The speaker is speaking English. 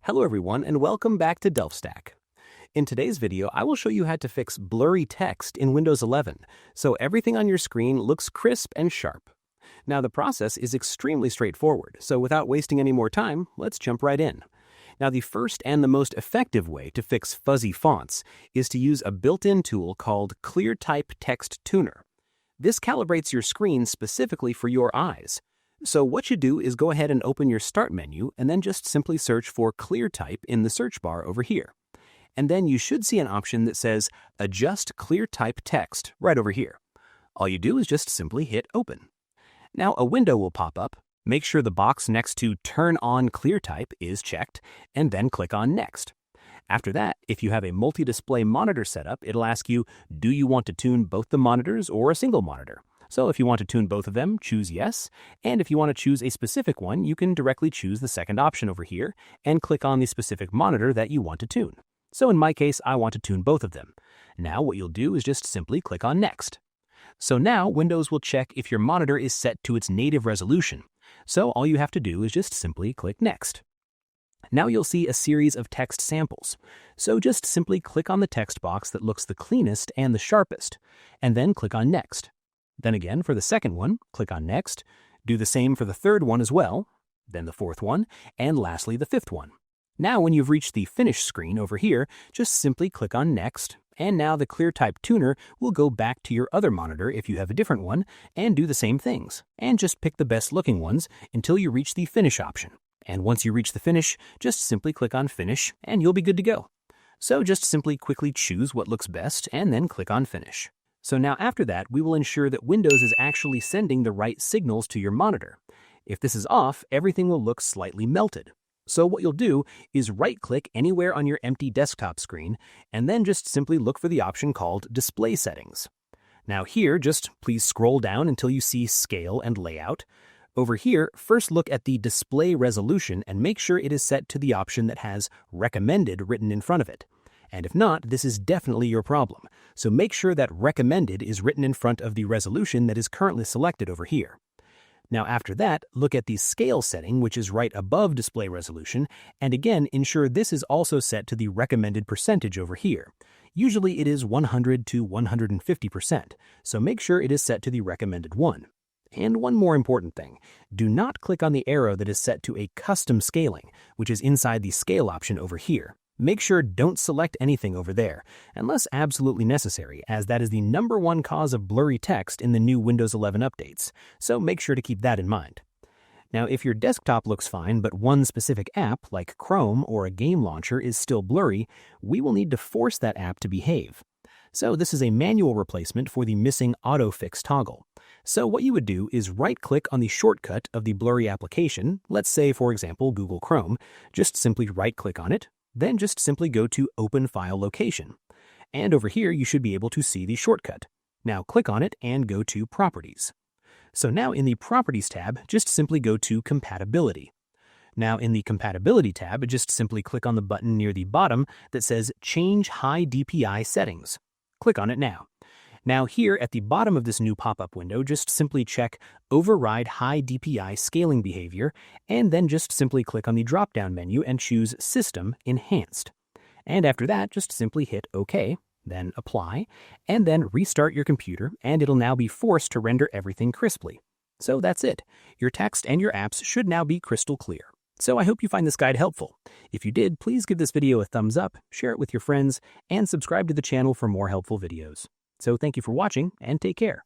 Hello everyone and welcome back to DelftStack. In today's video, I will show you how to fix blurry text in Windows 11, so everything on your screen looks crisp and sharp. Now the process is extremely straightforward, so without wasting any more time, let's jump right in. Now the first and the most effective way to fix fuzzy fonts is to use a built-in tool called ClearType Text Tuner. This calibrates your screen specifically for your eyes. So what you do is go ahead and open your Start menu and then just simply search for ClearType in the search bar over here. And then you should see an option that says Adjust ClearType Text right over here. All you do is just simply hit Open. Now a window will pop up. Make sure the box next to Turn on ClearType is checked, and then click on Next. After that, if you have a multi-display monitor setup, it'll ask you, do you want to tune both the monitors or a single monitor? So if you want to tune both of them, choose Yes, and if you want to choose a specific one, you can directly choose the second option over here and click on the specific monitor that you want to tune. So in my case, I want to tune both of them. Now what you'll do is just simply click on Next. So now Windows will check if your monitor is set to its native resolution. So all you have to do is just simply click Next. Now you'll see a series of text samples. So just simply click on the text box that looks the cleanest and the sharpest, and then click on Next. Then again, for the second one, click on Next. Do the same for the third one as well, then the fourth one, and lastly the fifth one. Now when you've reached the Finish screen over here, just simply click on Next, and now the ClearType Tuner will go back to your other monitor if you have a different one, and do the same things, and just pick the best looking ones until you reach the Finish option. And once you reach the Finish, just simply click on Finish, and you'll be good to go. So just simply quickly choose what looks best, and then click on Finish. So now after that, we will ensure that Windows is actually sending the right signals to your monitor. If this is off, everything will look slightly melted. So what you'll do is right-click anywhere on your empty desktop screen, and then just simply look for the option called Display Settings. Now here, just please scroll down until you see Scale and Layout. Over here, first look at the Display Resolution and make sure it is set to the option that has Recommended written in front of it. And if not, this is definitely your problem. So make sure that Recommended is written in front of the resolution that is currently selected over here. Now after that, look at the Scale setting, which is right above Display Resolution, and again, ensure this is also set to the recommended percentage over here. Usually it is 100 to 150%, so make sure it is set to the recommended one. And one more important thing, do not click on the arrow that is set to a custom scaling, which is inside the Scale option over here. Make sure don't select anything over there, unless absolutely necessary, as that is the #1 cause of blurry text in the new Windows 11 updates, so make sure to keep that in mind. Now, if your desktop looks fine, but one specific app, like Chrome or a game launcher, is still blurry, we will need to force that app to behave. So this is a manual replacement for the missing autofix toggle. So what you would do is right-click on the shortcut of the blurry application, let's say, for example, Google Chrome, just simply right-click on it, then just simply go to Open File Location. And over here, you should be able to see the shortcut. Now click on it and go to Properties. So now in the Properties tab, just simply go to Compatibility. Now in the Compatibility tab, just simply click on the button near the bottom that says Change High DPI Settings. Click on it now. Now here at the bottom of this new pop-up window, just simply check Override High DPI Scaling Behavior, and then just simply click on the drop-down menu and choose System Enhanced. And after that, just simply hit OK, then Apply, and then restart your computer, and it'll now be forced to render everything crisply. So that's it. Your text and your apps should now be crystal clear. So I hope you find this guide helpful. If you did, please give this video a thumbs up, share it with your friends, and subscribe to the channel for more helpful videos. So thank you for watching, and take care.